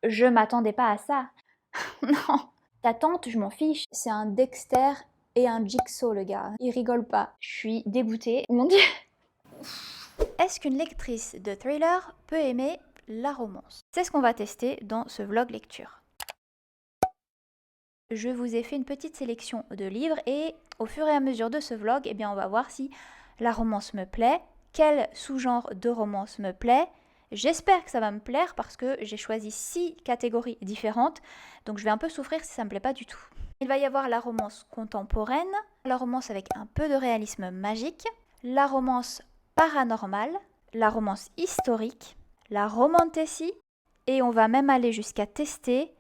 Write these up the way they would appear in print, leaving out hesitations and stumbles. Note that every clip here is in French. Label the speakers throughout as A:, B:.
A: Je m'attendais pas à ça. Non. Ta tante, je m'en fiche. C'est un Dexter et un Jigsaw, le gars. Il rigole pas. Je suis dégoûtée. Mon Dieu. Est-ce qu'une lectrice de thriller peut aimer la romance? C'est ce qu'on va tester dans ce vlog lecture. Je vous ai fait une petite sélection de livres et au fur et à mesure de ce vlog, eh bien, on va voir si la romance me plaît, quel sous-genre de romance me plaît. J'espère que ça va me plaire parce que j'ai choisi 6 catégories différentes, donc je vais un peu souffrir si ça me plaît pas du tout. Il va y avoir la romance contemporaine, la romance avec un peu de réalisme magique, la romance paranormale, la romance historique, la romantasy, et on va même aller jusqu'à tester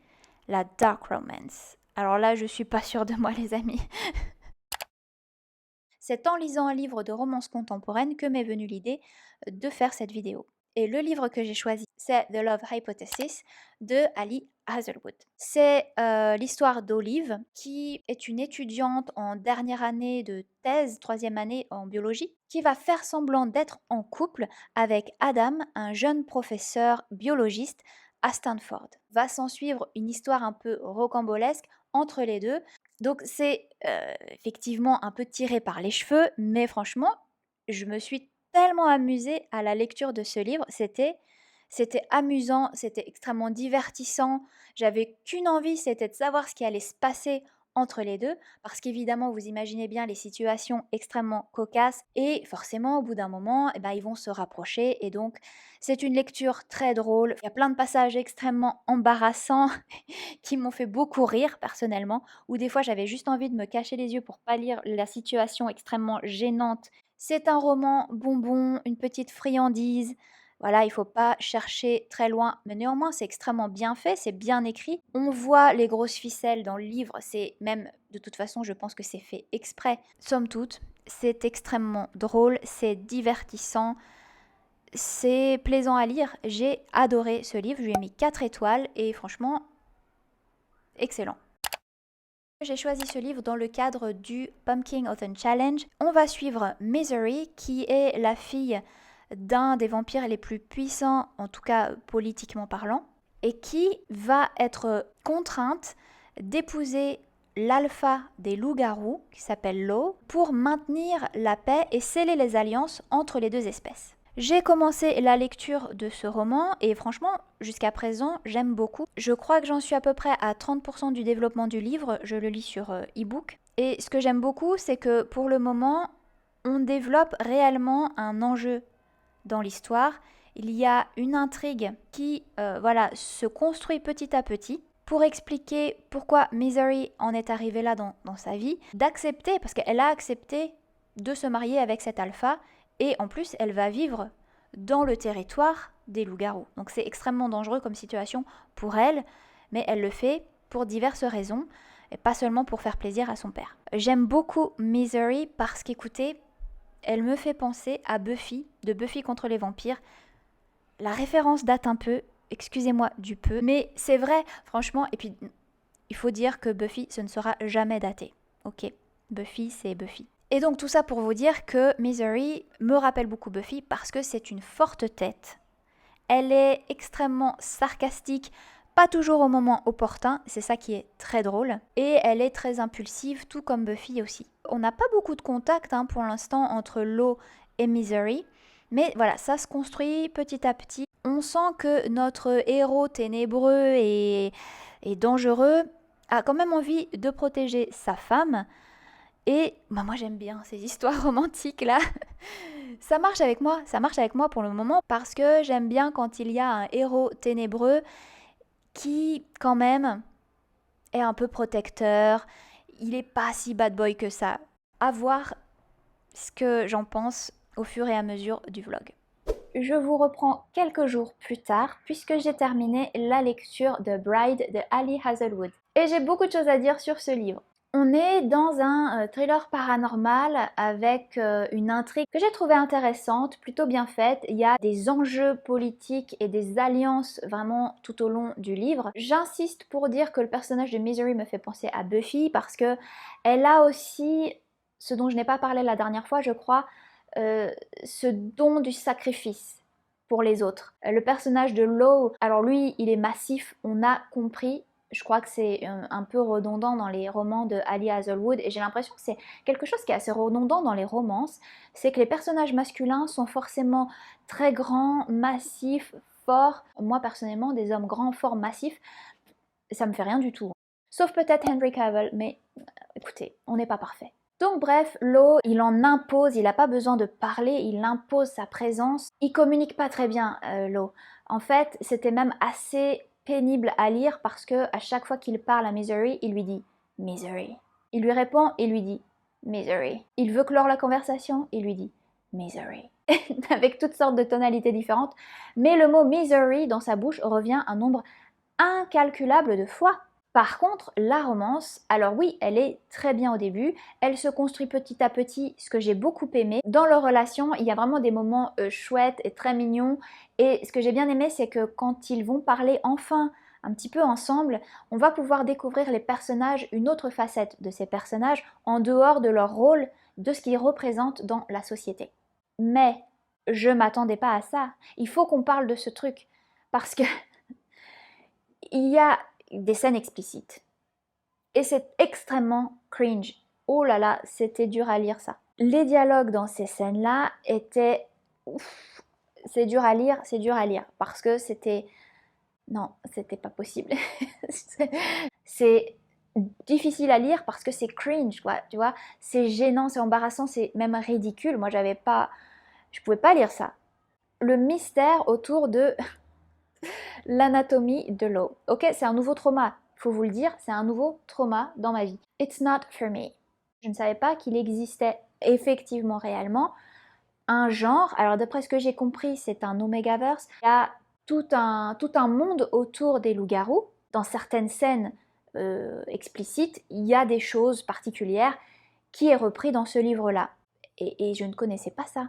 A: la dark romance. Alors là, je suis pas sûre de moi, les amis. C'est en lisant un livre de romance contemporaine que m'est venue l'idée de faire cette vidéo. Et le livre que j'ai choisi, c'est The Love Hypothesis de Ali Hazelwood. C'est l'histoire d'Olive, qui est une étudiante en dernière année de thèse, troisième année en biologie, qui va faire semblant d'être en couple avec Adam, un jeune professeur biologiste à Stanford. Va s'en suivre une histoire un peu rocambolesque entre les deux. Donc c'est effectivement un peu tiré par les cheveux, mais franchement, je me suis tellement amusée à la lecture de ce livre. C'était amusant, c'était extrêmement divertissant. J'avais qu'une envie, c'était de savoir ce qui allait se passer entre les deux, parce qu'évidemment, vous imaginez bien les situations extrêmement cocasses, et forcément, au bout d'un moment, eh ben, ils vont se rapprocher, et donc c'est une lecture très drôle. Il y a plein de passages extrêmement embarrassants qui m'ont fait beaucoup rire personnellement, ou des fois j'avais juste envie de me cacher les yeux pour pas lire la situation extrêmement gênante. C'est un roman bonbon, une petite friandise. Voilà, il faut pas chercher très loin, mais néanmoins c'est extrêmement bien fait, c'est bien écrit. On voit les grosses ficelles dans le livre, c'est même de toute façon, je pense que c'est fait exprès. Somme toute, c'est extrêmement drôle, c'est divertissant, c'est plaisant à lire. J'ai adoré ce livre, je lui ai mis 4 étoiles et franchement, excellent. J'ai choisi ce livre dans le cadre du Pumpkin Autumn Challenge. On va suivre Misery, qui est la fille d'un des vampires les plus puissants, en tout cas politiquement parlant, et qui va être contrainte d'épouser l'alpha des loups-garous, qui s'appelle Lo, pour maintenir la paix et sceller les alliances entre les deux espèces. J'ai commencé la lecture de ce roman et franchement, jusqu'à présent, j'aime beaucoup. Je crois que j'en suis à peu près à 30% du développement du livre, je le lis sur e-book. Et ce que j'aime beaucoup, c'est que pour le moment, on développe réellement un enjeu dans l'histoire. Il y a une intrigue qui voilà, se construit petit à petit pour expliquer pourquoi Misery en est arrivée là dans sa vie, d'accepter, parce qu'elle a accepté de se marier avec cet alpha, et en plus elle va vivre dans le territoire des loups-garous. Donc c'est extrêmement dangereux comme situation pour elle, mais elle le fait pour diverses raisons, et pas seulement pour faire plaisir à son père. J'aime beaucoup Misery parce qu'écoutez, elle me fait penser à Buffy, de Buffy contre les vampires. La référence date un peu, excusez-moi du peu, mais c'est vrai, franchement, et puis il faut dire que Buffy, ce ne sera jamais daté. Ok, Buffy, c'est Buffy. Et donc tout ça pour vous dire que Misery me rappelle beaucoup Buffy parce que c'est une forte tête. Elle est extrêmement sarcastique, pas toujours au moment opportun, c'est ça qui est très drôle. Et elle est très impulsive, tout comme Buffy aussi. On n'a pas beaucoup de contact pour l'instant entre Lo et Misery, mais voilà, ça se construit petit à petit. On sent que notre héros ténébreux et dangereux a quand même envie de protéger sa femme. Et bah, moi j'aime bien ces histoires romantiques là. Ça marche avec moi pour le moment parce que j'aime bien quand il y a un héros ténébreux qui quand même est un peu protecteur, il est pas si bad boy que ça. À voir ce que j'en pense au fur et à mesure du vlog. Je vous reprends quelques jours plus tard puisque j'ai terminé la lecture de Bride de Ali Hazelwood. Et j'ai beaucoup de choses à dire sur ce livre. On est dans un thriller paranormal avec une intrigue que j'ai trouvée intéressante, plutôt bien faite. Il y a des enjeux politiques et des alliances vraiment tout au long du livre. J'insiste pour dire que le personnage de Misery me fait penser à Buffy parce que elle a aussi, ce dont je n'ai pas parlé la dernière fois, je crois, ce don du sacrifice pour les autres. Le personnage de Lo, alors lui, il est massif, on a compris. Je crois que c'est un peu redondant dans les romans de Ali Hazelwood et j'ai l'impression que c'est quelque chose qui est assez redondant dans les romances, c'est que les personnages masculins sont forcément très grands, massifs, forts. Moi personnellement, des hommes grands, forts, massifs, ça me fait rien du tout. Sauf peut-être Henry Cavill, mais écoutez, on n'est pas parfait. Donc bref, Lo, il en impose, il n'a pas besoin de parler, il impose sa présence. Il communique pas très bien, Lo. En fait, c'était même assez pénible à lire parce que à chaque fois qu'il parle à Misery, il lui dit Misery. Il lui répond et lui dit Misery. Il veut clore la conversation, il lui dit Misery. Avec toutes sortes de tonalités différentes, mais le mot Misery dans sa bouche revient un nombre incalculable de fois. Par contre, la romance, alors oui, elle est très bien au début, elle se construit petit à petit, ce que j'ai beaucoup aimé. Dans leur relation, il y a vraiment des moments chouettes et très mignons, et ce que j'ai bien aimé, c'est que quand ils vont parler enfin un petit peu ensemble, on va pouvoir découvrir les personnages, une autre facette de ces personnages, en dehors de leur rôle, de ce qu'ils représentent dans la société. Mais je m'attendais pas à ça, il faut qu'on parle de ce truc, parce que il y a des scènes explicites. Et c'est extrêmement cringe. Oh là là, c'était dur à lire ça. Les dialogues dans ces scènes-là étaient... Ouf, c'est dur à lire, parce que c'était... Non, c'était pas possible. C'est difficile à lire parce que c'est cringe, quoi, tu vois. C'est gênant, c'est embarrassant, c'est même ridicule. Moi, je pouvais pas lire ça. Le mystère autour de l'anatomie de Lo. Ok, c'est un nouveau trauma, faut vous le dire, c'est un nouveau trauma dans ma vie. It's not for me. Je ne savais pas qu'il existait effectivement réellement un genre. Alors d'après ce que j'ai compris, c'est un Omegaverse. Il y a tout un monde autour des loups-garous. Dans certaines scènes explicites, il y a des choses particulières qui est repris dans ce livre-là. Et je ne connaissais pas ça.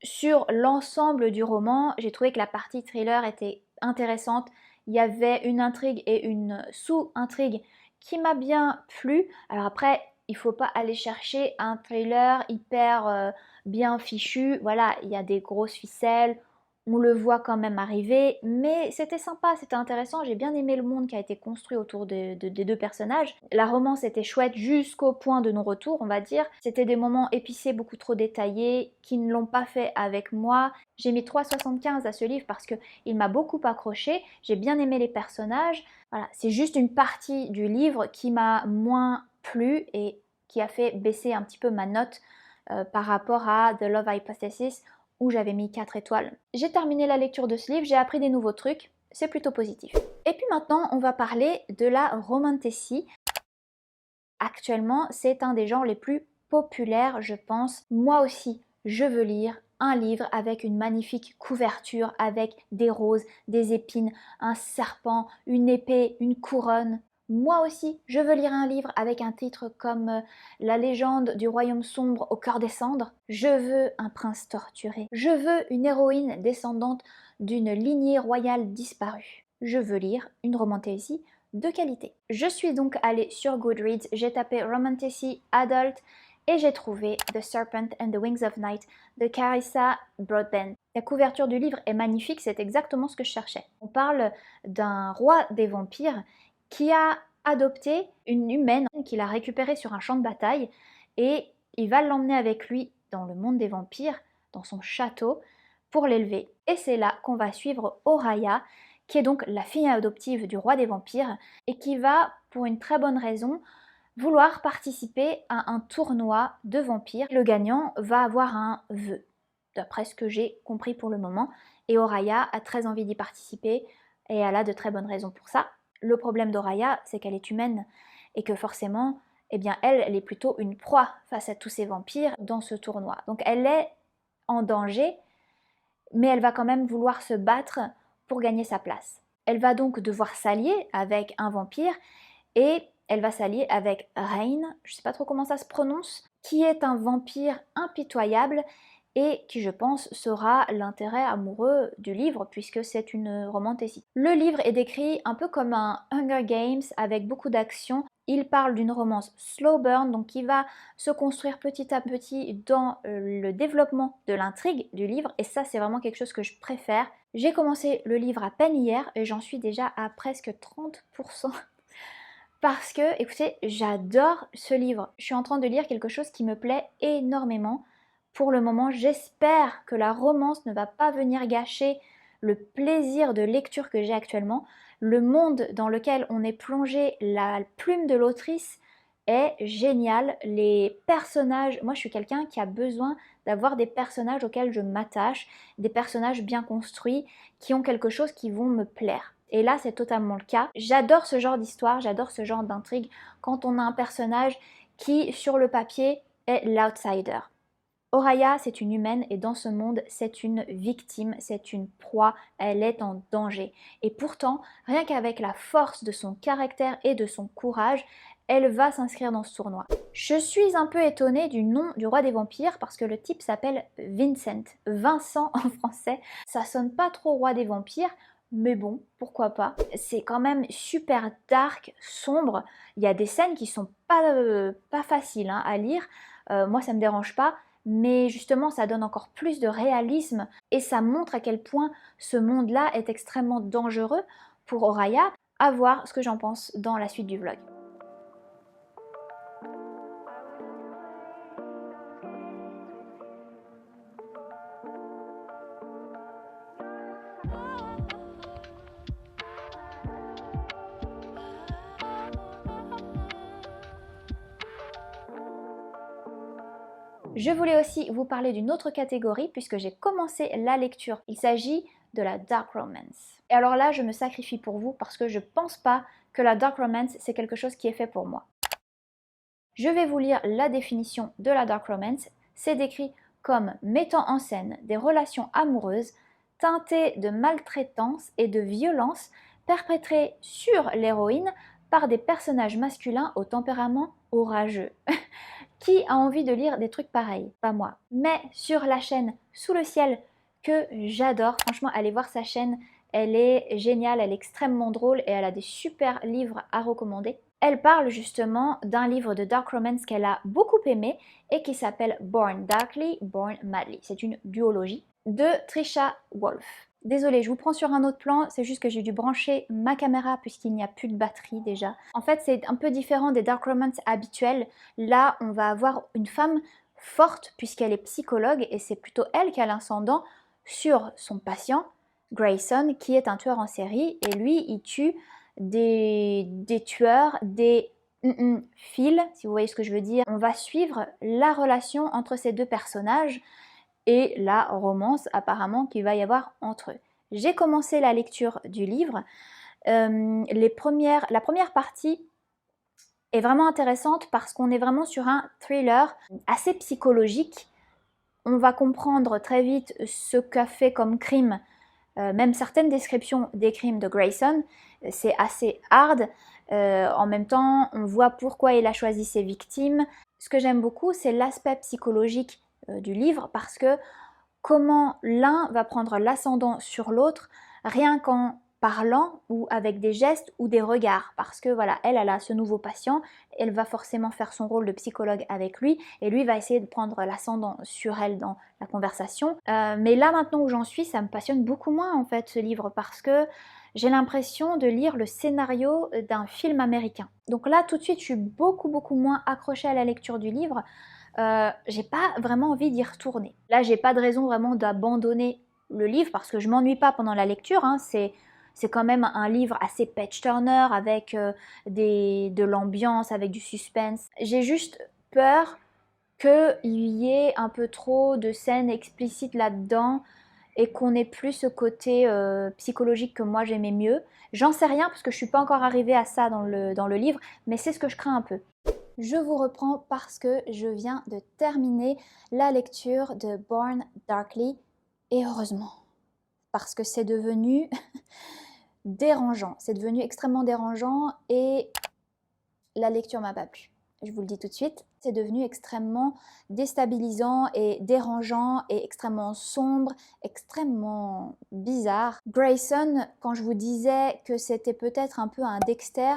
A: Sur l'ensemble du roman, j'ai trouvé que la partie thriller était intéressante. Il y avait une intrigue et une sous-intrigue qui m'a bien plu. Alors après, il faut pas aller chercher un thriller hyper bien fichu. Voilà, il y a des grosses ficelles, on le voit quand même arriver, mais c'était sympa, c'était intéressant. J'ai bien aimé le monde qui a été construit autour des deux personnages. La romance était chouette jusqu'au point de non-retour, on va dire. C'était des moments épicés, beaucoup trop détaillés, qui ne l'ont pas fait avec moi. J'ai mis 3,75 à ce livre parce qu'il m'a beaucoup accroché. J'ai bien aimé les personnages. Voilà, c'est juste une partie du livre qui m'a moins plu et qui a fait baisser un petit peu ma note par rapport à The Love Hypothesis, où j'avais mis 4 étoiles. J'ai terminé la lecture de ce livre, j'ai appris des nouveaux trucs, c'est plutôt positif. Et puis maintenant, on va parler de la romantasy. Actuellement, c'est un des genres les plus populaires, je pense. Moi aussi, je veux lire un livre avec une magnifique couverture, avec des roses, des épines, un serpent, une épée, une couronne. Moi aussi, je veux lire un livre avec un titre comme La légende du royaume sombre au cœur des cendres. Je veux un prince torturé. Je veux une héroïne descendante d'une lignée royale disparue. Je veux lire une romantasy de qualité. Je suis donc allée sur Goodreads, j'ai tapé Romantasy Adult et j'ai trouvé The Serpent and the Wings of Night de Carissa Broadbent. La couverture du livre est magnifique, c'est exactement ce que je cherchais. On parle d'un roi des vampires qui a adopté une humaine qu'il a récupérée sur un champ de bataille et il va l'emmener avec lui dans le monde des vampires, dans son château, pour l'élever. Et c'est là qu'on va suivre Oraya, qui est donc la fille adoptive du roi des vampires et qui va, pour une très bonne raison, vouloir participer à un tournoi de vampires. Le gagnant va avoir un vœu, d'après ce que j'ai compris pour le moment, et Oraya a très envie d'y participer et elle a de très bonnes raisons pour ça. Le problème d'Oraya, c'est qu'elle est humaine et que forcément, eh bien elle est plutôt une proie face à tous ces vampires dans ce tournoi. Donc elle est en danger, mais elle va quand même vouloir se battre pour gagner sa place. Elle va donc devoir s'allier avec un vampire et elle va s'allier avec Rain, je sais pas trop comment ça se prononce, qui est un vampire impitoyable et qui, je pense, sera l'intérêt amoureux du livre puisque c'est une romantécie. Le livre est décrit un peu comme un Hunger Games avec beaucoup d'action. Il parle d'une romance slow burn, donc qui va se construire petit à petit dans le développement de l'intrigue du livre, et ça c'est vraiment quelque chose que je préfère. J'ai commencé le livre à peine hier et j'en suis déjà à presque 30%. Parce que, écoutez, j'adore ce livre. Je suis en train de lire quelque chose qui me plaît énormément. Pour le moment, j'espère que la romance ne va pas venir gâcher le plaisir de lecture que j'ai actuellement. Le monde dans lequel on est plongé, la plume de l'autrice est géniale. Les personnages, moi je suis quelqu'un qui a besoin d'avoir des personnages auxquels je m'attache, des personnages bien construits, qui ont quelque chose qui vont me plaire. Et là, c'est totalement le cas. J'adore ce genre d'histoire, j'adore ce genre d'intrigue quand on a un personnage qui, sur le papier, est l'outsider. Oraya, c'est une humaine et dans ce monde, c'est une victime, c'est une proie, elle est en danger. Et pourtant, rien qu'avec la force de son caractère et de son courage, elle va s'inscrire dans ce tournoi. Je suis un peu étonnée du nom du roi des vampires parce que le type s'appelle Vincent. Vincent en français, ça sonne pas trop roi des vampires, mais bon, pourquoi pas. C'est quand même super dark, sombre. Il y a des scènes qui sont pas faciles hein, à lire. Moi, ça me dérange pas. Mais justement, ça donne encore plus de réalisme et ça montre à quel point ce monde-là est extrêmement dangereux pour Oraya. À voir ce que j'en pense dans la suite du vlog. Je voulais aussi vous parler d'une autre catégorie puisque j'ai commencé la lecture. Il s'agit de la dark romance. Et alors là, je me sacrifie pour vous parce que je pense pas que la dark romance c'est quelque chose qui est fait pour moi. Je vais vous lire la définition de la dark romance. C'est décrit comme mettant en scène des relations amoureuses teintées de maltraitance et de violence perpétrées sur l'héroïne par des personnages masculins au tempérament orageux. Qui a envie de lire des trucs pareils? Pas moi. Mais sur la chaîne Sous le ciel, que j'adore, franchement, allez voir sa chaîne, elle est géniale, elle est extrêmement drôle et elle a des super livres à recommander. Elle parle justement d'un livre de dark romance qu'elle a beaucoup aimé et qui s'appelle Born Darkly, Born Madly. C'est une duologie de Trisha Wolfe. Désolée, je vous prends sur un autre plan, c'est juste que j'ai dû brancher ma caméra puisqu'il n'y a plus de batterie déjà. En fait, c'est un peu différent des dark romance habituels. Là, on va avoir une femme forte puisqu'elle est psychologue et c'est plutôt elle qui a l'ascendant sur son patient, Grayson, qui est un tueur en série et lui, il tue des tueurs, des fils, si vous voyez ce que je veux dire. On va suivre la relation entre ces deux personnages et la romance apparemment qu'il va y avoir entre eux. J'ai commencé la lecture du livre. La première partie est vraiment intéressante parce qu'on est vraiment sur un thriller assez psychologique. On va comprendre très vite ce qu'a fait comme crime, même certaines descriptions des crimes de Grayson. C'est assez hard. En même temps, on voit pourquoi il a choisi ses victimes. Ce que j'aime beaucoup, c'est l'aspect psychologique du livre parce que comment l'un va prendre l'ascendant sur l'autre rien qu'en parlant ou avec des gestes ou des regards parce que voilà, elle a ce nouveau patient, elle va forcément faire son rôle de psychologue avec lui et lui va essayer de prendre l'ascendant sur elle dans la conversation. Mais là maintenant où j'en suis, ça me passionne beaucoup moins en fait ce livre parce que j'ai l'impression de lire le scénario d'un film américain. Donc là tout de suite je suis beaucoup moins accrochée à la lecture du livre. J'ai pas vraiment envie d'y retourner. Là, j'ai pas de raison vraiment d'abandonner le livre parce que je m'ennuie pas pendant la lecture. Hein. C'est quand même un livre assez page-turner avec de l'ambiance, avec du suspense. J'ai juste peur qu'il y ait un peu trop de scènes explicites là-dedans et qu'on ait plus ce côté psychologique que moi j'aimais mieux. J'en sais rien parce que je suis pas encore arrivée à ça dans le livre, mais c'est ce que je crains un peu. Je vous reprends parce que je viens de terminer la lecture de Born Darkly et heureusement parce que c'est devenu dérangeant, c'est devenu extrêmement dérangeant et la lecture m'a pas plu. je vous le dis tout de suite, c'est devenu extrêmement déstabilisant et dérangeant et extrêmement sombre, extrêmement bizarre. Grayson, quand je vous disais que c'était peut-être un peu un Dexter,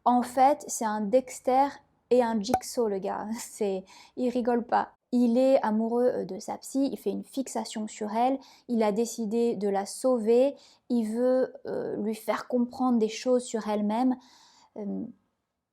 A: en fait, c'est un Dexter et un Jigsaw, le gars. Il rigole pas. Il est amoureux de sa psy, il fait une fixation sur elle, il a décidé de la sauver, il veut lui faire comprendre des choses sur elle-même.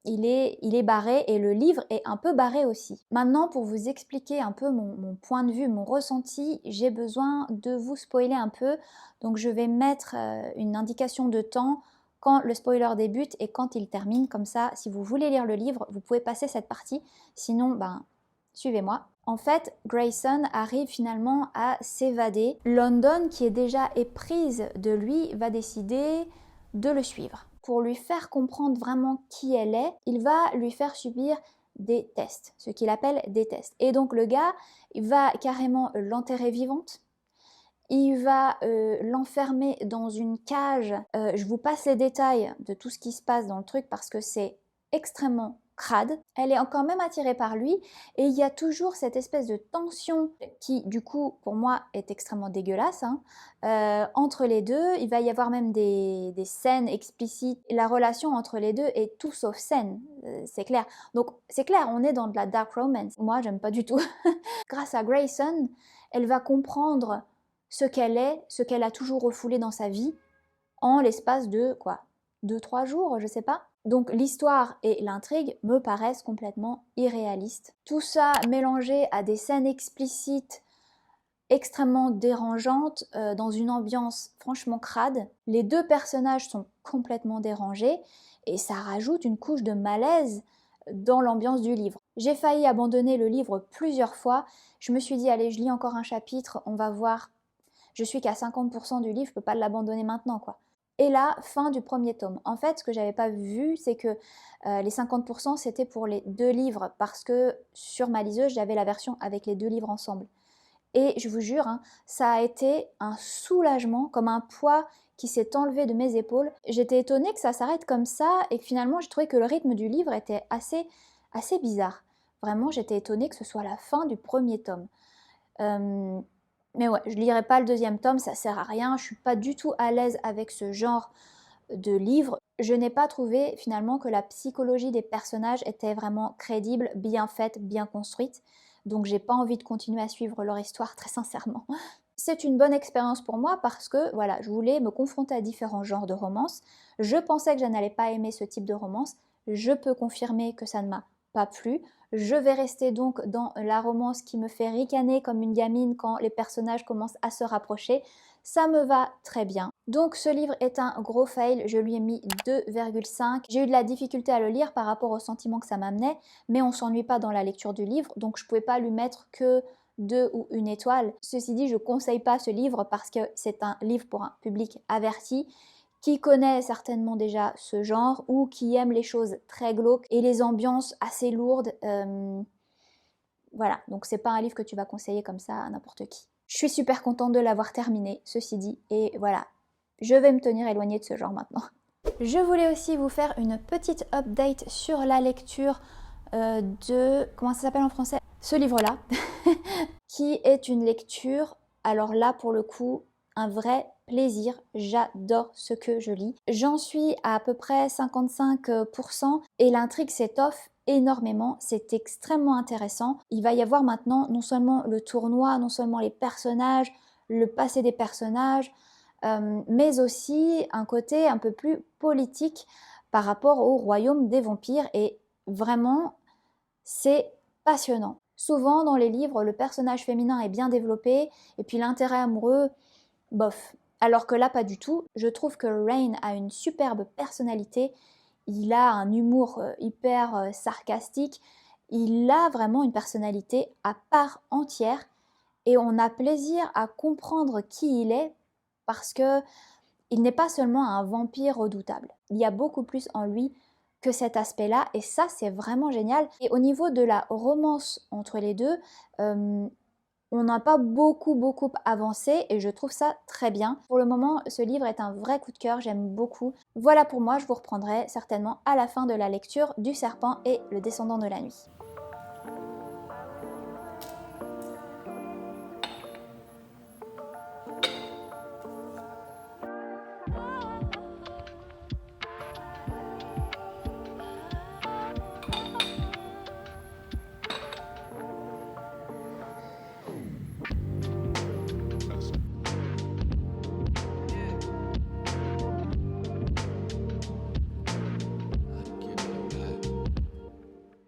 A: Il est barré et le livre est un peu barré aussi. Maintenant, pour vous expliquer un peu mon point de vue, mon ressenti, j'ai besoin de vous spoiler un peu. Donc je vais mettre une indication de temps quand le spoiler débute et quand il termine. Comme ça, si vous voulez lire le livre, vous pouvez passer cette partie. Sinon, ben, suivez-moi. En fait, Grayson arrive finalement à s'évader. London, qui est déjà éprise de lui, va décider de le suivre. Pour lui faire comprendre vraiment qui elle est, il va lui faire subir des tests, ce qu'il appelle des tests. Et donc le gars, il va carrément l'enterrer vivante. Il va l'enfermer dans une cage. Je vous passe les détails de tout ce qui se passe dans le truc parce que c'est extrêmement crade. Elle est quand même attirée par lui et il y a toujours cette espèce de tension qui, du coup, pour moi, est extrêmement dégueulasse. Entre les deux, il va y avoir même des scènes explicites. La relation entre les deux est tout sauf saine, c'est clair. Donc, c'est clair, on est dans de la dark romance. Moi, j'aime pas du tout. Grâce à Grayson, elle va comprendre ce qu'elle est, ce qu'elle a toujours refoulé dans sa vie, en l'espace de, quoi, 2-3 jours, je sais pas. Donc l'histoire et l'intrigue me paraissent complètement irréalistes. Tout ça mélangé à des scènes explicites extrêmement dérangeantes, dans une ambiance franchement crade. Les deux personnages sont complètement dérangés et ça rajoute une couche de malaise dans l'ambiance du livre. J'ai failli abandonner le livre plusieurs fois. Je me suis dit, allez, je lis encore un chapitre, on va voir. Je suis qu'à 50% du livre, je peux pas l'abandonner maintenant, quoi. Et là, fin du premier tome. En fait, ce que j'avais pas vu, c'est que les 50% c'était pour les 2 livres, parce que sur ma liseuse, j'avais la version avec les 2 livres ensemble. Et je vous jure, hein, ça a été un soulagement, comme un poids qui s'est enlevé de mes épaules. J'étais étonnée que ça s'arrête comme ça et que finalement, je trouvais que le rythme du livre était assez bizarre. Vraiment, j'étais étonnée que ce soit la fin du premier tome. Mais ouais, je lirai pas le deuxième tome, ça sert à rien, je suis pas du tout à l'aise avec ce genre de livre. Je n'ai pas trouvé finalement que la psychologie des personnages était vraiment crédible, bien faite, bien construite. Donc j'ai pas envie de continuer à suivre leur histoire, très sincèrement. C'est une bonne expérience pour moi parce que voilà, je voulais me confronter à différents genres de romances. Je pensais que je n'allais pas aimer ce type de romance. Je peux confirmer que ça ne m'a pas plu. Je vais rester donc dans la romance qui me fait ricaner comme une gamine quand les personnages commencent à se rapprocher. Ça me va très bien. Donc ce livre est un gros fail, je lui ai mis 2,5. J'ai eu de la difficulté à le lire par rapport au sentiment que ça m'amenait, mais on s'ennuie pas dans la lecture du livre, donc je pouvais pas lui mettre que 2 ou 1 étoile. Ceci dit, je conseille pas ce livre parce que c'est un livre pour un public averti qui connaît certainement déjà ce genre ou qui aime les choses très glauques et les ambiances assez lourdes. Voilà, donc c'est pas un livre que tu vas conseiller comme ça à n'importe qui. Je suis super contente de l'avoir terminé, ceci dit, et voilà, je vais me tenir éloignée de ce genre maintenant. Je voulais aussi vous faire une petite update sur la lecture de... Comment ça s'appelle en français? Ce livre-là, qui est une lecture, alors là pour le coup, un vrai plaisir, j'adore ce que je lis. J'en suis à peu près 55% et l'intrigue s'étoffe énormément, c'est extrêmement intéressant. Il va y avoir maintenant non seulement le tournoi, non seulement les personnages, le passé des personnages, mais aussi un côté un peu plus politique par rapport au royaume des vampires et vraiment c'est passionnant. Souvent dans les livres, le personnage féminin est bien développé et puis l'intérêt amoureux, bof. Alors que là, pas du tout. Je trouve que Rain a une superbe personnalité. Il a un humour hyper sarcastique. Il a vraiment une personnalité à part entière et on a plaisir à comprendre qui il est parce que il n'est pas seulement un vampire redoutable. Il y a beaucoup plus en lui que cet aspect-là et ça c'est vraiment génial. Et au niveau de la romance entre les deux, On n'a pas beaucoup avancé et je trouve ça très bien. Pour le moment, ce livre est un vrai coup de cœur, j'aime beaucoup. Voilà pour moi, je vous reprendrai certainement à la fin de la lecture du Serpent et le Descendant de la Nuit.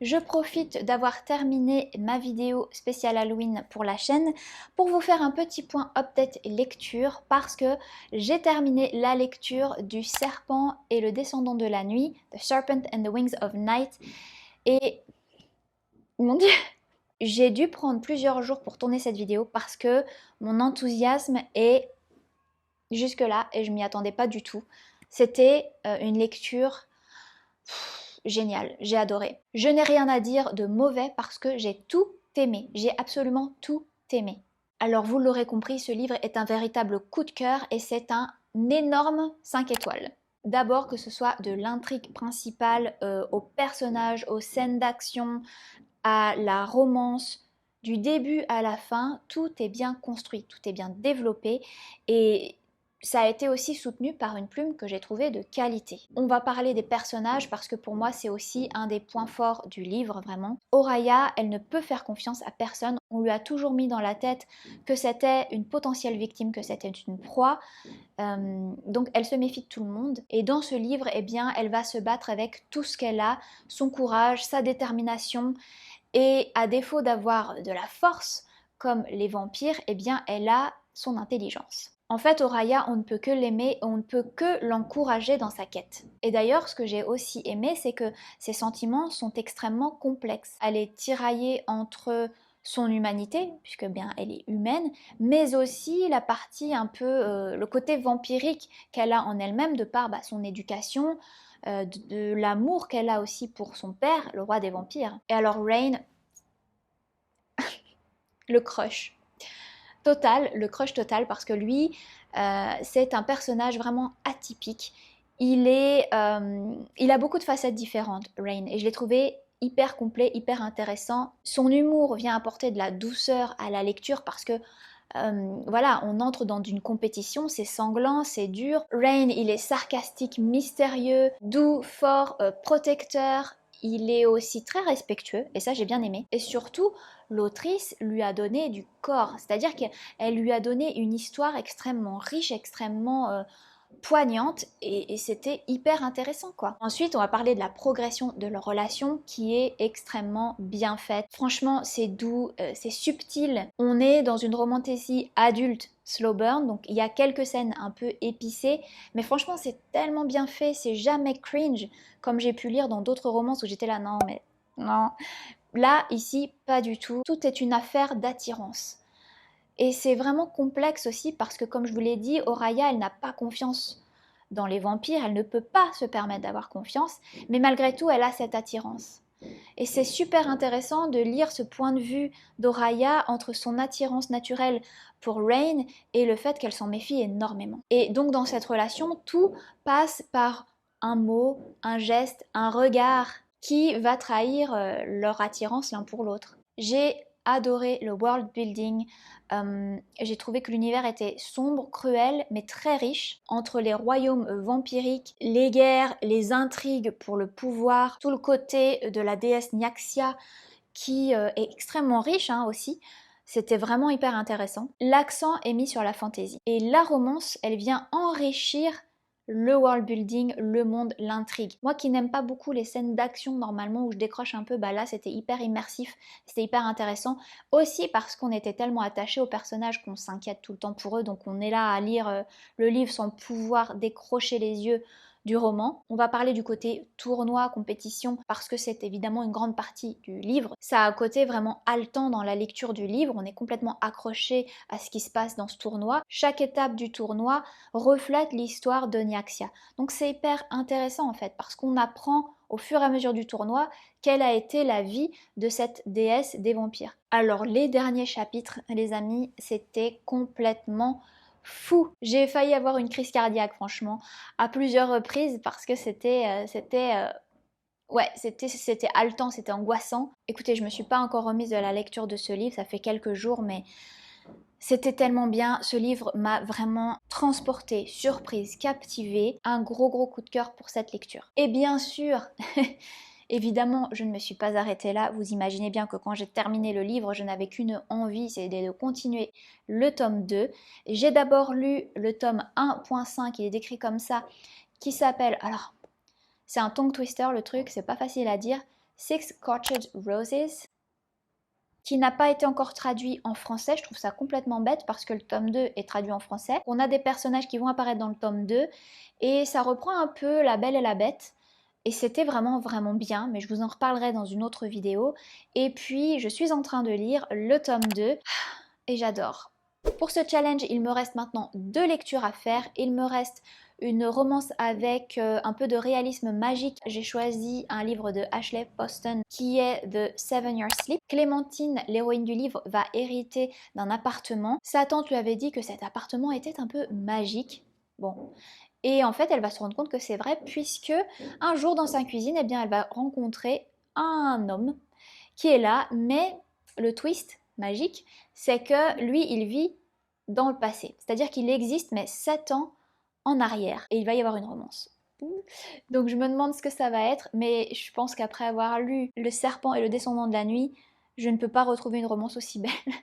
A: Je profite d'avoir terminé ma vidéo spéciale Halloween pour la chaîne pour vous faire un petit point update lecture parce que j'ai terminé la lecture du Serpent et le Descendant de la Nuit, The Serpent and the Wings of Night, et mon Dieu, j'ai dû prendre plusieurs jours pour tourner cette vidéo parce que mon enthousiasme est jusque-là et je m'y attendais pas du tout. C'était une lecture génial, j'ai adoré. Je n'ai rien à dire de mauvais parce que j'ai tout aimé, j'ai absolument tout aimé. Alors vous l'aurez compris, ce livre est un véritable coup de cœur et c'est un énorme 5 étoiles. D'abord que ce soit de l'intrigue principale aux personnages, aux scènes d'action, à la romance, du début à la fin, tout est bien construit, tout est bien développé et ça a été aussi soutenu par une plume que j'ai trouvée de qualité. On va parler des personnages parce que pour moi c'est aussi un des points forts du livre vraiment. Oraya, elle ne peut faire confiance à personne. On lui a toujours mis dans la tête que c'était une potentielle victime, que c'était une proie. Donc elle se méfie de tout le monde. Et dans ce livre, eh bien, elle va se battre avec tout ce qu'elle a, son courage, sa détermination. Et à défaut d'avoir de la force comme les vampires, eh bien, elle a son intelligence. En fait, Oraya, on ne peut que l'aimer, on ne peut que l'encourager dans sa quête. Et d'ailleurs, ce que j'ai aussi aimé, c'est que ses sentiments sont extrêmement complexes. Elle est tiraillée entre son humanité, puisque bien elle est humaine, mais aussi la partie un peu, le côté vampirique qu'elle a en elle-même de par son éducation, de l'amour qu'elle a aussi pour son père, le roi des vampires. Et alors Rain, le crush. Total, le crush total, parce que lui, c'est un personnage vraiment atypique. Il a beaucoup de facettes différentes, Rain, et je l'ai trouvé hyper complet, hyper intéressant. Son humour vient apporter de la douceur à la lecture parce que voilà, on entre dans une compétition, c'est sanglant, c'est dur. Rain, il est sarcastique, mystérieux, doux, fort, protecteur. Il est aussi très respectueux, et ça j'ai bien aimé. Et surtout, l'autrice lui a donné du corps, c'est-à-dire qu'elle lui a donné une histoire extrêmement riche, extrêmement poignante et c'était hyper intéressant quoi. Ensuite on va parler de la progression de leur relation qui est extrêmement bien faite. Franchement c'est doux, c'est subtil. On est dans une romantasy adulte slow burn, donc il y a quelques scènes un peu épicées, mais franchement c'est tellement bien fait, c'est jamais cringe comme j'ai pu lire dans d'autres romances où j'étais là non mais non. Là ici pas du tout, tout est une affaire d'attirance. Et c'est vraiment complexe aussi parce que, comme je vous l'ai dit, Oraya, elle n'a pas confiance dans les vampires, elle ne peut pas se permettre d'avoir confiance, mais malgré tout, elle a cette attirance. Et c'est super intéressant de lire ce point de vue d'Oraya entre son attirance naturelle pour Rain et le fait qu'elle s'en méfie énormément. Et donc dans cette relation, tout passe par un mot, un geste, un regard qui va trahir leur attirance l'un pour l'autre. J'ai adoré le world building. J'ai trouvé que l'univers était sombre, cruel, mais très riche. Entre les royaumes vampiriques, les guerres, les intrigues pour le pouvoir, tout le côté de la déesse Nyaxia qui est extrêmement riche aussi. C'était vraiment hyper intéressant. L'accent est mis sur la fantaisie. Et la romance, elle vient enrichir le world building, le monde, l'intrigue. Moi qui n'aime pas beaucoup les scènes d'action normalement où je décroche un peu, là c'était hyper immersif, c'était hyper intéressant. Aussi parce qu'on était tellement attaché aux personnages qu'on s'inquiète tout le temps pour eux, donc on est là à lire le livre sans pouvoir décrocher les yeux du roman. On va parler du côté tournoi, compétition, parce que c'est évidemment une grande partie du livre. Ça a un côté vraiment haletant dans la lecture du livre, on est complètement accroché à ce qui se passe dans ce tournoi. Chaque étape du tournoi reflète l'histoire de Nyaxia. Donc c'est hyper intéressant en fait, parce qu'on apprend au fur et à mesure du tournoi quelle a été la vie de cette déesse des vampires. Alors les derniers chapitres, les amis, c'était complètement fou. J'ai failli avoir une crise cardiaque franchement à plusieurs reprises parce que c'était haletant, c'était angoissant. Écoutez, je me suis pas encore remise de la lecture de ce livre, ça fait quelques jours, mais c'était tellement bien. Ce livre m'a vraiment transportée, surprise, captivée. Un gros coup de cœur pour cette lecture. Et bien sûr, évidemment, je ne me suis pas arrêtée là. Vous imaginez bien que quand j'ai terminé le livre, je n'avais qu'une envie, c'était de continuer le tome 2. J'ai d'abord lu le tome 1.5, il est décrit comme ça, qui s'appelle... Alors, c'est un tongue twister le truc, c'est pas facile à dire. Six Scorched Roses, qui n'a pas été encore traduit en français. Je trouve ça complètement bête parce que le tome 2 est traduit en français. On a des personnages qui vont apparaître dans le tome 2 et ça reprend un peu La Belle et la Bête. Et c'était vraiment bien, mais je vous en reparlerai dans une autre vidéo. Et puis, je suis en train de lire le tome 2 et j'adore. Pour ce challenge, il me reste maintenant 2 lectures à faire. Il me reste une romance avec un peu de réalisme magique. J'ai choisi un livre de Ashley Poston qui est The 7-Year Sleep. Clémentine, l'héroïne du livre, va hériter d'un appartement. Sa tante lui avait dit que cet appartement était un peu magique. Bon. Et en fait, elle va se rendre compte que c'est vrai puisque un jour dans sa cuisine, eh bien, elle va rencontrer un homme qui est là, mais le twist magique, c'est que lui, il vit dans le passé. C'est-à-dire qu'il existe, mais 7 ans en arrière. Et il va y avoir une romance. Donc je me demande ce que ça va être, mais je pense qu'après avoir lu Le Serpent et le Descendant de la Nuit, je ne peux pas retrouver une romance aussi belle.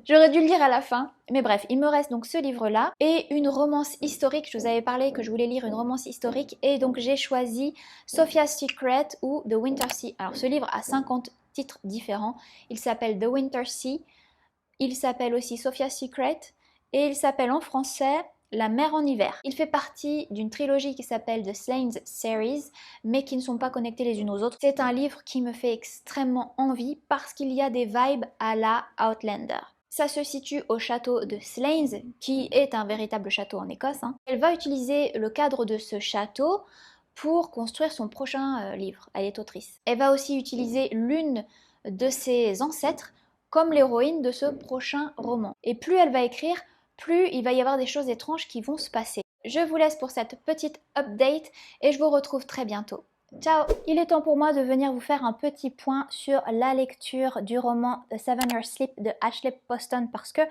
A: J'aurais dû le lire à la fin. Mais bref, il me reste donc ce livre-là et une romance historique. Je vous avais parlé que je voulais lire une romance historique et donc j'ai choisi Sophia's Secret ou The Winter Sea. Alors ce livre a 50 titres différents. Il s'appelle The Winter Sea. Il s'appelle aussi Sophia's Secret et il s'appelle en français La mer en hiver. Il fait partie d'une trilogie qui s'appelle The Slane's Series, mais qui ne sont pas connectées les unes aux autres. C'est un livre qui me fait extrêmement envie parce qu'il y a des vibes à la Outlander. Ça se situe au château de Slains, qui est un véritable château en Écosse. Elle va utiliser le cadre de ce château pour construire son prochain livre. Elle est autrice. Elle va aussi utiliser l'une de ses ancêtres comme l'héroïne de ce prochain roman. Et plus elle va écrire, plus il va y avoir des choses étranges qui vont se passer. Je vous laisse pour cette petite update et je vous retrouve très bientôt. Ciao! Il est temps pour moi de venir vous faire un petit point sur la lecture du roman The 7-Year Sleep de Ashley Poston parce que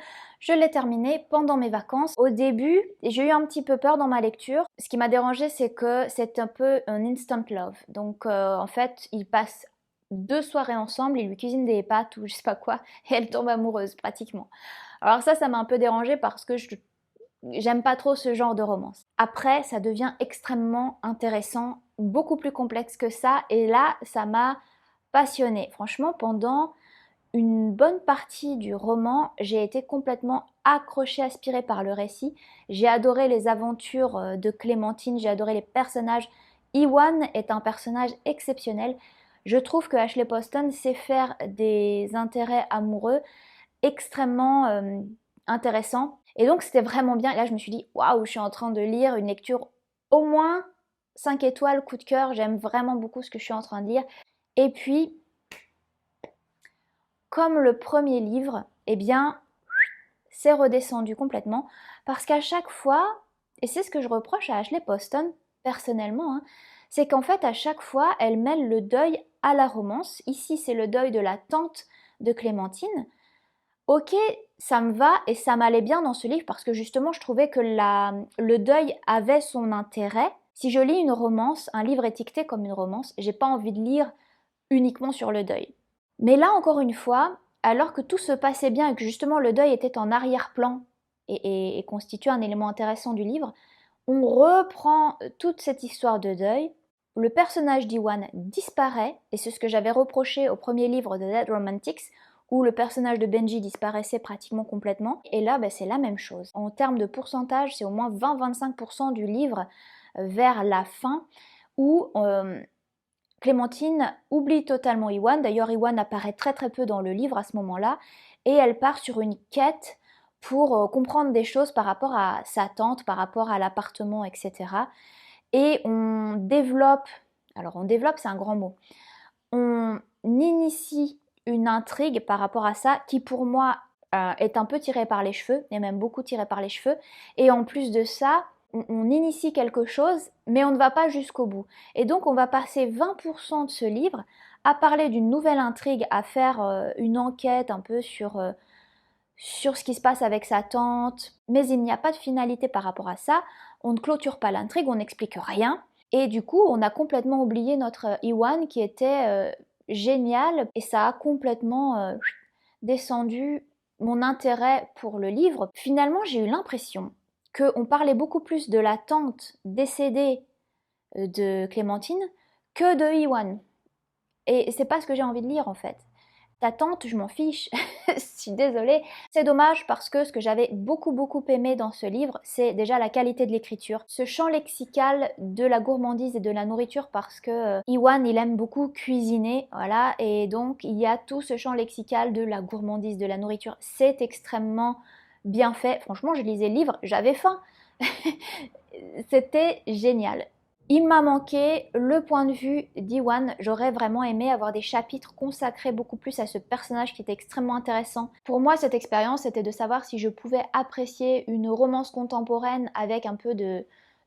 A: je l'ai terminé pendant mes vacances. Au début, j'ai eu un petit peu peur dans ma lecture. Ce qui m'a dérangé, c'est que c'est un peu un instant love. Donc en fait, ils passent 2 soirées ensemble, il lui cuisine des pâtes ou je sais pas quoi et elle tombe amoureuse pratiquement. Alors ça m'a un peu dérangée parce que j'aime pas trop ce genre de romance. Après, ça devient extrêmement intéressant, beaucoup plus complexe que ça, et là, ça m'a passionnée. Franchement, pendant une bonne partie du roman, j'ai été complètement accrochée, aspirée par le récit. J'ai adoré les aventures de Clémentine, j'ai adoré les personnages. Iwan est un personnage exceptionnel. Je trouve que Ashley Poston sait faire des intérêts amoureux extrêmement intéressants. Et donc c'était vraiment bien. Et là je me suis dit, waouh, je suis en train de lire une lecture au moins 5 étoiles, coup de cœur. J'aime vraiment beaucoup ce que je suis en train de lire. Et puis, comme le premier livre, eh bien, c'est redescendu complètement. Parce qu'à chaque fois, et c'est ce que je reproche à Ashley Poston personnellement, c'est qu'en fait à chaque fois elle mêle le deuil à la romance. Ici c'est le deuil de la tante de Clémentine. Ok, ça me va et ça m'allait bien dans ce livre parce que justement je trouvais que le deuil avait son intérêt. Si je lis une romance, un livre étiqueté comme une romance, j'ai pas envie de lire uniquement sur le deuil. Mais là encore une fois, alors que tout se passait bien et que justement le deuil était en arrière-plan et constitue un élément intéressant du livre, on reprend toute cette histoire de deuil. Le personnage d'Iwan disparaît, et c'est ce que j'avais reproché au premier livre de Dead Romantics, où le personnage de Benji disparaissait pratiquement complètement. Et là, c'est la même chose. En termes de pourcentage, c'est au moins 20-25% du livre vers la fin où Clémentine oublie totalement Iwan. D'ailleurs, Iwan apparaît très très peu dans le livre à ce moment-là et elle part sur une quête pour comprendre des choses par rapport à sa tante, par rapport à l'appartement, etc. Et on développe, alors on développe c'est un grand mot, on initie une intrigue par rapport à ça qui pour moi est un peu tirée par les cheveux, et même beaucoup tirée par les cheveux, et en plus de ça, on initie quelque chose, mais on ne va pas jusqu'au bout. Et donc on va passer 20% de ce livre à parler d'une nouvelle intrigue, à faire une enquête un peu sur ce qui se passe avec sa tante, mais il n'y a pas de finalité par rapport à ça, on ne clôture pas l'intrigue, on n'explique rien, et du coup on a complètement oublié notre Iwan qui était génial, et ça a complètement descendu mon intérêt pour le livre. Finalement j'ai eu l'impression qu'on parlait beaucoup plus de la tante décédée de Clémentine que de Iwan. Et c'est pas ce que j'ai envie de lire en fait. Ta tante, je m'en fiche, je suis désolée. C'est dommage parce que ce que j'avais beaucoup aimé dans ce livre, c'est déjà la qualité de l'écriture. Ce champ lexical de la gourmandise et de la nourriture parce que Iwan, il aime beaucoup cuisiner, voilà, et donc il y a tout ce champ lexical de la gourmandise, de la nourriture. C'est extrêmement bien fait. Franchement, je lisais le livre, j'avais faim. C'était génial. Il m'a manqué le point de vue d'Iwan. J'aurais vraiment aimé avoir des chapitres consacrés beaucoup plus à ce personnage qui était extrêmement intéressant. Pour moi, cette expérience, c'était de savoir si je pouvais apprécier une romance contemporaine avec un peu de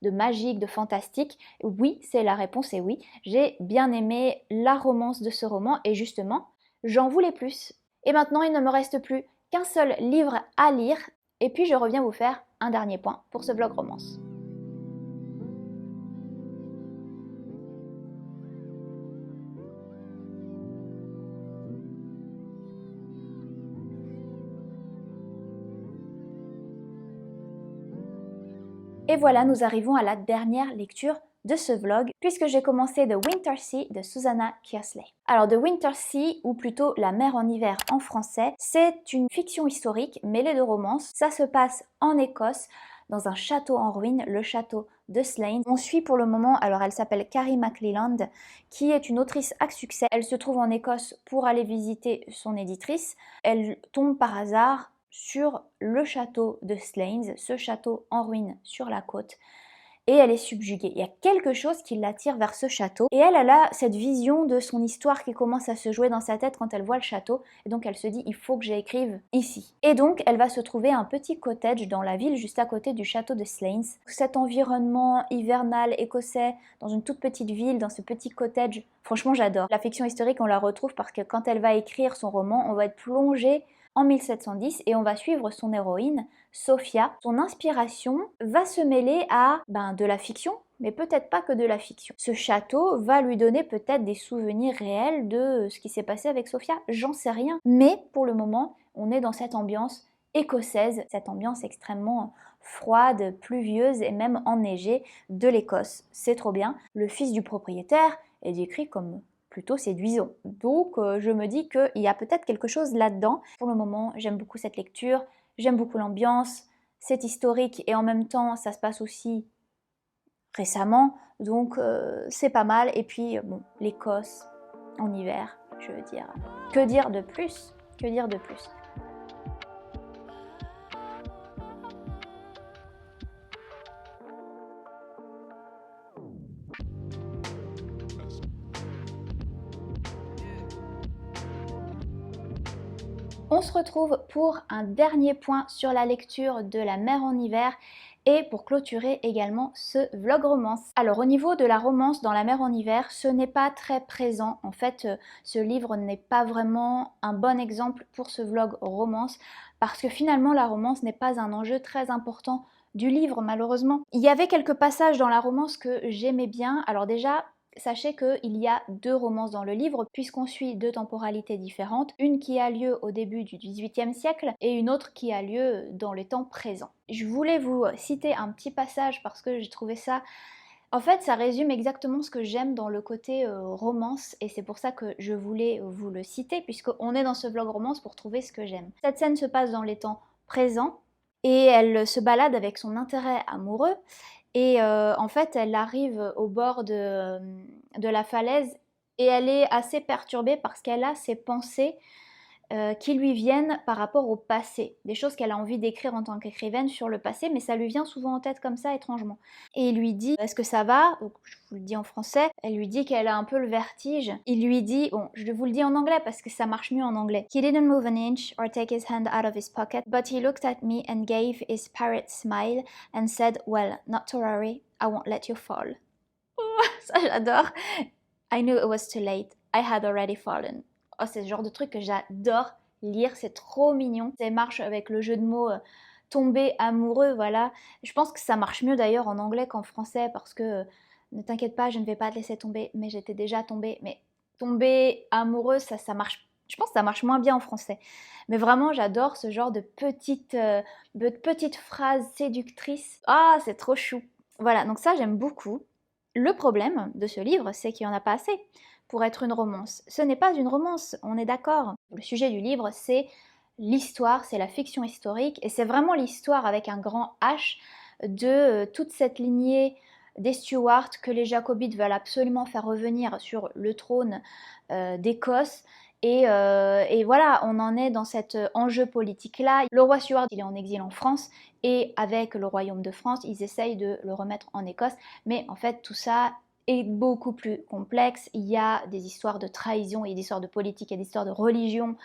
A: magique, de fantastique. Oui, c'est la réponse, et oui. J'ai bien aimé la romance de ce roman et justement, j'en voulais plus. Et maintenant, il ne me reste plus qu'un seul livre à lire et puis je reviens vous faire un dernier point pour ce vlog romance. Et voilà, nous arrivons à la dernière lecture de ce vlog, puisque j'ai commencé The Winter Sea de Susanna Kearsley. Alors The Winter Sea, ou plutôt La mer en hiver en français, c'est une fiction historique mêlée de romance. Ça se passe en Écosse, dans un château en ruine, le château de Slane. On suit pour le moment, alors elle s'appelle Carrie McClelland, qui est une autrice à succès. Elle se trouve en Écosse pour aller visiter son éditrice. Elle tombe par hasard sur le château de Slains, ce château en ruine sur la côte, et elle est subjuguée. Il y a quelque chose qui l'attire vers ce château, et elle a cette vision de son histoire qui commence à se jouer dans sa tête quand elle voit le château, et donc elle se dit il faut que j'écrive ici. Et donc elle va se trouver un petit cottage dans la ville juste à côté du château de Slains. Cet environnement hivernal écossais, dans une toute petite ville, dans ce petit cottage, franchement j'adore. La fiction historique on la retrouve parce que quand elle va écrire son roman, on va être plongé en 1710 et on va suivre son héroïne, Sophia. Son inspiration va se mêler à de la fiction, mais peut-être pas que de la fiction. Ce château va lui donner peut-être des souvenirs réels de ce qui s'est passé avec Sophia, j'en sais rien. Mais pour le moment, on est dans cette ambiance écossaise, cette ambiance extrêmement froide, pluvieuse et même enneigée de l'Écosse. C'est trop bien. Le fils du propriétaire est décrit comme plutôt séduisant. Donc je me dis qu'il y a peut-être quelque chose là-dedans. Pour le moment, j'aime beaucoup cette lecture, j'aime beaucoup l'ambiance, c'est historique et en même temps ça se passe aussi récemment, donc c'est pas mal. Et puis bon, l'Écosse en hiver, je veux dire, que dire de plus? Que dire de plus? On se retrouve pour un dernier point sur la lecture de La mer en hiver et pour clôturer également ce vlog romance. Alors au niveau de la romance dans La mer en hiver, ce n'est pas très présent. En fait, ce livre n'est pas vraiment un bon exemple pour ce vlog romance parce que finalement la romance n'est pas un enjeu très important du livre malheureusement. Il y avait quelques passages dans la romance que j'aimais bien. Alors déjà, sachez qu'il y a deux romances dans le livre puisqu'on suit deux temporalités différentes, une qui a lieu au début du XVIIIe siècle et une autre qui a lieu dans les temps présents. Je voulais vous citer un petit passage parce que j'ai trouvé ça... En fait, ça résume exactement ce que j'aime dans le côté romance et c'est pour ça que je voulais vous le citer puisqu'on est dans ce vlog romance pour trouver ce que j'aime. Cette scène se passe dans les temps présents et elle se balade avec son intérêt amoureux. Et en fait, elle arrive au bord de la falaise et elle est assez perturbée parce qu'elle a ses pensées qui lui viennent par rapport au passé. Des choses qu'elle a envie d'écrire en tant qu'écrivaine sur le passé, mais ça lui vient souvent en tête comme ça, étrangement. Et il lui dit: «Est-ce que ça va?» Donc je vous le dis en français. Elle lui dit qu'elle a un peu le vertige. Il lui dit, bon, je vous le dis en anglais parce que ça marche mieux en anglais. «He didn't move an inch or take his hand out of his pocket, but he looked at me and gave his parrot smile and said, 'Well, not to worry, I won't let you fall.'» Ça j'adore. «I knew it was too late. I had already fallen.» Oh, c'est le genre de truc que j'adore lire, c'est trop mignon. Ça marche avec le jeu de mots tomber amoureux, voilà. Je pense que ça marche mieux d'ailleurs en anglais qu'en français parce que ne t'inquiète pas, je ne vais pas te laisser tomber, mais j'étais déjà tombée. Mais tomber amoureux, ça marche. Je pense que ça marche moins bien en français. Mais vraiment, j'adore ce genre de petites phrases séductrices. Ah, c'est trop chou. Voilà, donc ça, j'aime beaucoup. Le problème de ce livre, c'est qu'il n'y en a pas assez pour être une romance. Ce n'est pas une romance, on est d'accord. Le sujet du livre, c'est l'histoire, c'est la fiction historique, et c'est vraiment l'histoire avec un grand H de toute cette lignée des Stuarts que les Jacobites veulent absolument faire revenir sur le trône d'Écosse. Et voilà, on en est dans cet enjeu politique-là. Le roi Stuart, il est en exil en France, et avec le royaume de France, ils essayent de le remettre en Écosse. Mais en fait, tout ça est beaucoup plus complexe. Il y a des histoires de trahison, il y a des histoires de politique, il y a des histoires de religion.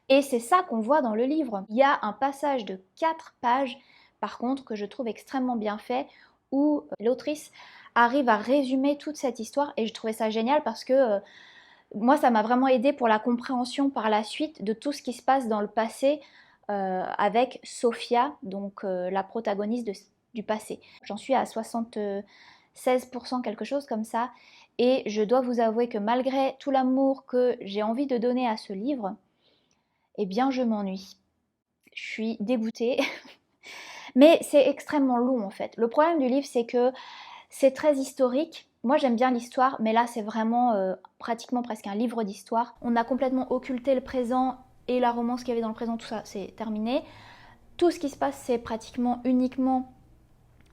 A: Et c'est ça qu'on voit dans le livre. Il y a un passage de 4 pages, par contre, que je trouve extrêmement bien fait, où l'autrice arrive à résumer toute cette histoire. Et je trouvais ça génial parce que moi, ça m'a vraiment aidé pour la compréhension par la suite de tout ce qui se passe dans le passé avec Sophia, donc la protagoniste du passé. J'en suis à 76%, quelque chose comme ça. Et je dois vous avouer que malgré tout l'amour que j'ai envie de donner à ce livre, eh bien je m'ennuie. Je suis dégoûtée. Mais c'est extrêmement long en fait. Le problème du livre, c'est que c'est très historique. Moi j'aime bien l'histoire, mais là c'est vraiment pratiquement presque un livre d'histoire. On a complètement occulté le présent et la romance qu'il y avait dans le présent, tout ça c'est terminé. Tout ce qui se passe c'est pratiquement uniquement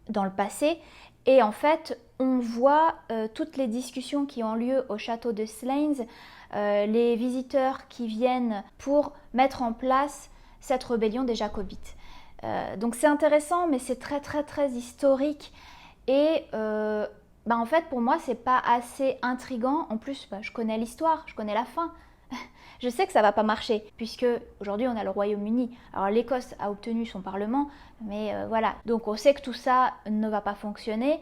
A: dans le passé. Et en fait on voit toutes les discussions qui ont lieu au château de Slains, les visiteurs qui viennent pour mettre en place cette rébellion des Jacobites. Donc c'est intéressant, mais c'est très très très historique. Et en fait, pour moi, c'est pas assez intriguant. En plus, je connais l'histoire, je connais la fin. Je sais que ça va pas marcher, puisque aujourd'hui on a le Royaume-Uni. Alors l'Écosse a obtenu son parlement, mais voilà. Donc on sait que tout ça ne va pas fonctionner.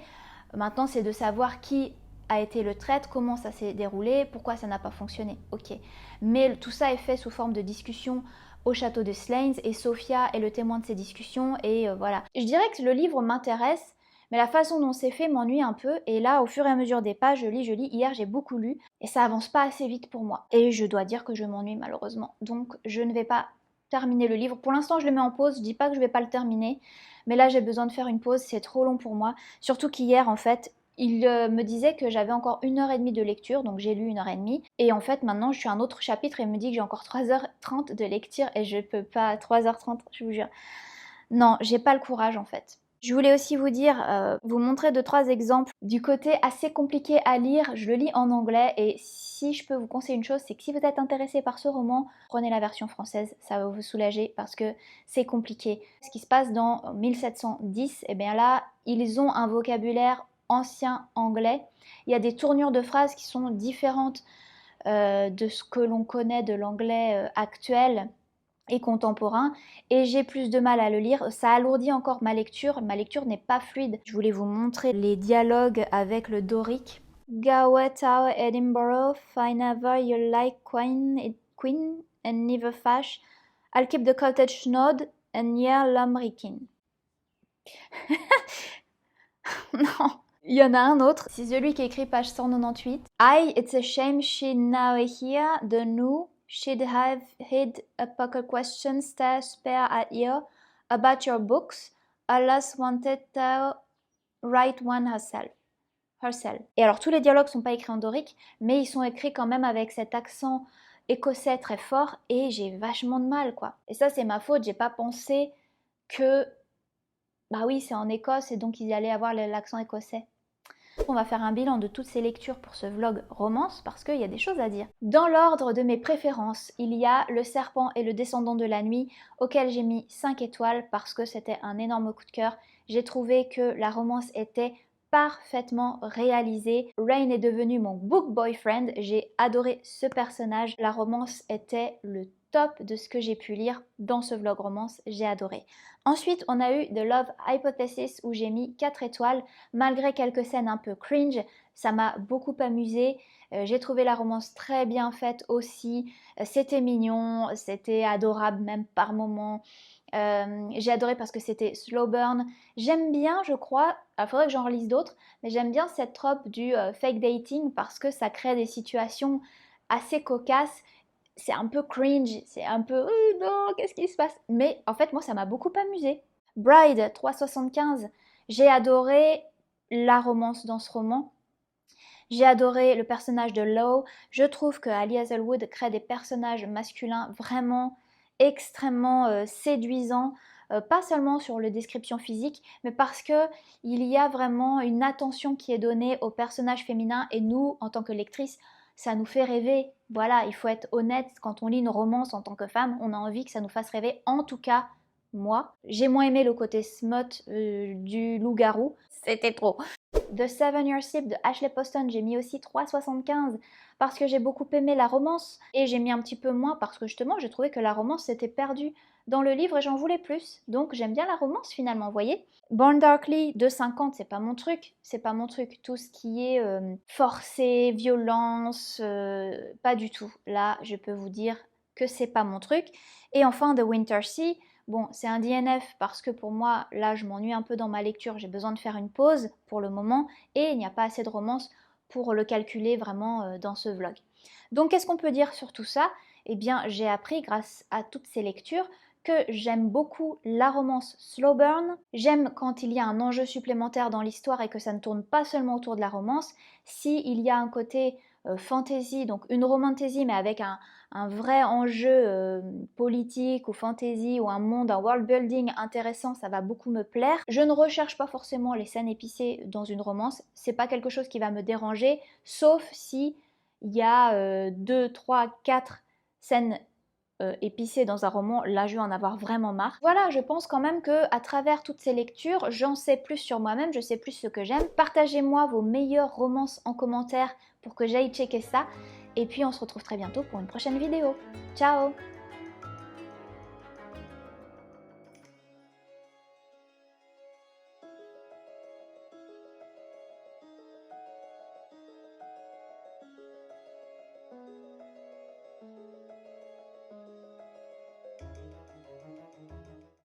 A: Maintenant, c'est de savoir qui a été le traître, comment ça s'est déroulé, pourquoi ça n'a pas fonctionné. Ok. Mais tout ça est fait sous forme de discussion au château de Slains, et Sophia est le témoin de ces discussions, et voilà. Je dirais que le livre m'intéresse, mais la façon dont c'est fait m'ennuie un peu, et là, au fur et à mesure des pages, je lis. Hier, j'ai beaucoup lu, et ça avance pas assez vite pour moi. Et je dois dire que je m'ennuie malheureusement. Donc, je ne vais pas terminer le livre. Pour l'instant, je le mets en pause, je dis pas que je vais pas le terminer, mais là, j'ai besoin de faire une pause, c'est trop long pour moi. Surtout qu'hier, en fait, il me disait que j'avais encore 1h30 de lecture, donc j'ai lu 1h30. Et en fait, maintenant, je suis à un autre chapitre et il me dit que j'ai encore 3h30 de lecture, et je peux pas, 3h30, je vous jure. Non, j'ai pas le courage en fait. Je voulais aussi vous dire, vous montrer 2-3 exemples du côté assez compliqué à lire. Je le lis en anglais, et si je peux vous conseiller une chose, c'est que si vous êtes intéressé par ce roman, prenez la version française, ça va vous soulager parce que c'est compliqué. Ce qui se passe dans 1710, et bien là, ils ont un vocabulaire ancien anglais. Il y a des tournures de phrases qui sont différentes de ce que l'on connaît de l'anglais actuel et contemporain, et j'ai plus de mal à le lire. Ça alourdit encore ma lecture n'est pas fluide. Je voulais vous montrer les dialogues avec le dorique. Gawetau Edinburgh, Finever you like queen and never fash. I'll keep the cottage snod and year lumrikin. Non. Il y en a un autre, c'est celui qui écrit page 198. Aye, it's a shame she now here, the new. She'd have had a poker question spare at you about your books. Alas wanted to write one herself. Et alors tous les dialogues sont pas écrits en dorique, mais ils sont écrits quand même avec cet accent écossais très fort, et j'ai vachement de mal quoi. Et ça c'est ma faute, j'ai pas pensé que Bah oui, c'est en Écosse et donc il allait avoir l'accent écossais. On va faire un bilan de toutes ces lectures pour ce vlog romance parce qu'il y a des choses à dire. Dans l'ordre de mes préférences, il y a Le Serpent et le Descendant de la Nuit, auquel j'ai mis 5 étoiles parce que c'était un énorme coup de cœur. J'ai trouvé que la romance était parfaitement réalisée. Rain est devenu mon book boyfriend, j'ai adoré ce personnage. La romance était le top de ce que j'ai pu lire dans ce vlog romance, j'ai adoré. Ensuite, on a eu The Love Hypothesis où j'ai mis 4 étoiles. Malgré quelques scènes un peu cringe, ça m'a beaucoup amusée. J'ai trouvé la romance très bien faite aussi. C'était mignon, c'était adorable même par moments. J'ai adoré parce que c'était slow burn. J'aime bien, je crois, il faudrait que j'en relise d'autres, mais j'aime bien cette trope du fake dating parce que ça crée des situations assez cocasses. C'est un peu cringe, c'est un peu non, qu'est-ce qui se passe? Mais en fait, moi, ça m'a beaucoup amusé. Bride 375, j'ai adoré la romance dans ce roman. J'ai adoré le personnage de Lo. Je trouve que Ali Hazelwood crée des personnages masculins vraiment extrêmement séduisants, pas seulement sur le description physique, mais parce que il y a vraiment une attention qui est donnée aux personnages féminins et nous, en tant que lectrices, ça nous fait rêver. Voilà, il faut être honnête, quand on lit une romance en tant que femme, on a envie que ça nous fasse rêver. En tout cas, moi, j'ai moins aimé le côté smut du loup-garou. C'était trop. The Seven Year Sip de Ashley Poston, j'ai mis aussi 3,75 parce que j'ai beaucoup aimé la romance et j'ai mis un petit peu moins parce que justement j'ai trouvé que la romance s'était perdue dans le livre et j'en voulais plus. Donc j'aime bien la romance finalement, vous voyez. Born Darkly 2,50, c'est pas mon truc, c'est pas mon truc. Tout ce qui est forcé, violence, pas du tout. Là, je peux vous dire que c'est pas mon truc. Et enfin The Winter Sea. Bon, c'est un DNF parce que pour moi, là, je m'ennuie un peu dans ma lecture, j'ai besoin de faire une pause pour le moment et il n'y a pas assez de romance pour le calculer vraiment dans ce vlog. Donc, qu'est-ce qu'on peut dire sur tout ça? Eh bien, j'ai appris grâce à toutes ces lectures que j'aime beaucoup la romance slow burn. J'aime quand il y a un enjeu supplémentaire dans l'histoire et que ça ne tourne pas seulement autour de la romance. S'il y a un côté fantasy, donc une romantasy mais avec un vrai enjeu politique ou fantasy ou un monde, un world building intéressant, ça va beaucoup me plaire. Je ne recherche pas forcément les scènes épicées dans une romance, c'est pas quelque chose qui va me déranger, sauf si il y a 2, 3, 4 scènes épicées dans un roman, là je vais en avoir vraiment marre. Voilà, je pense quand même que à travers toutes ces lectures, j'en sais plus sur moi-même, je sais plus ce que j'aime. Partagez-moi vos meilleures romances en commentaire pour que j'aille checker ça. Et puis on se retrouve très bientôt pour une prochaine vidéo. Ciao!